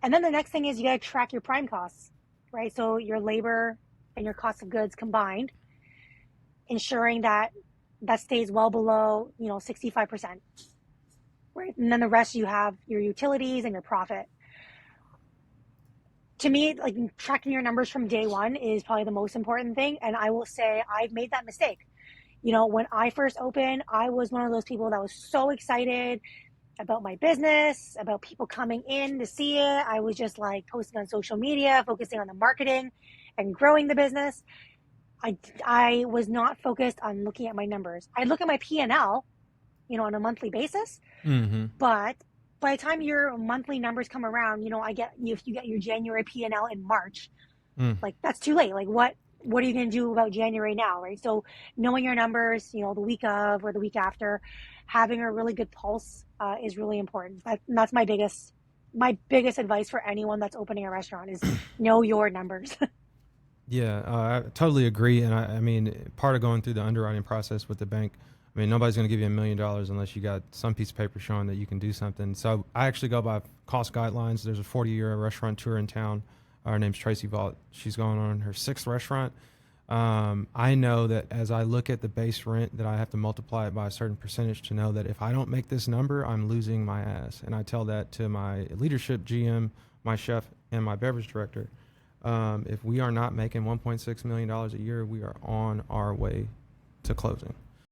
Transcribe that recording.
And then the next thing is you got to track your prime costs, right? So your labor and your cost of goods combined, ensuring that that stays well below, 65%, right? And then the rest you have your utilities and your profit. To me, like tracking your numbers from day one is probably the most important thing. And I will say I've made that mistake. When I first opened, I was one of those people that was so excited about my business, about people coming in to see it. I was just like posting on social media, focusing on the marketing and growing the business. I was not focused on looking at my numbers. I look at my P&L, on a monthly basis, Mm-hmm. but by the time your monthly numbers come around, if you get your January P&L in March, Mm. like that's too late. Like what are you going to do about January now, right? So knowing your numbers, the week of or the week after, having a really good pulse is really important. That's my biggest advice for anyone that's opening a restaurant is know your numbers. Yeah, I totally agree. And I mean, part of going through the underwriting process with the bank, I mean, nobody's going to give you $1 million unless you got some piece of paper showing that you can do something. So I actually go by cost guidelines. There's a 40-year restaurateur in town. Her name's Tracy Vault. She's going on her sixth restaurant. I know that as I look at the base rent, that I have to multiply it by a certain percentage to know that if I don't make this number, I'm losing my ass. And I tell that to my leadership GM, my chef, and my beverage director. If we are not making $1.6 million a year, we are on our way to closing.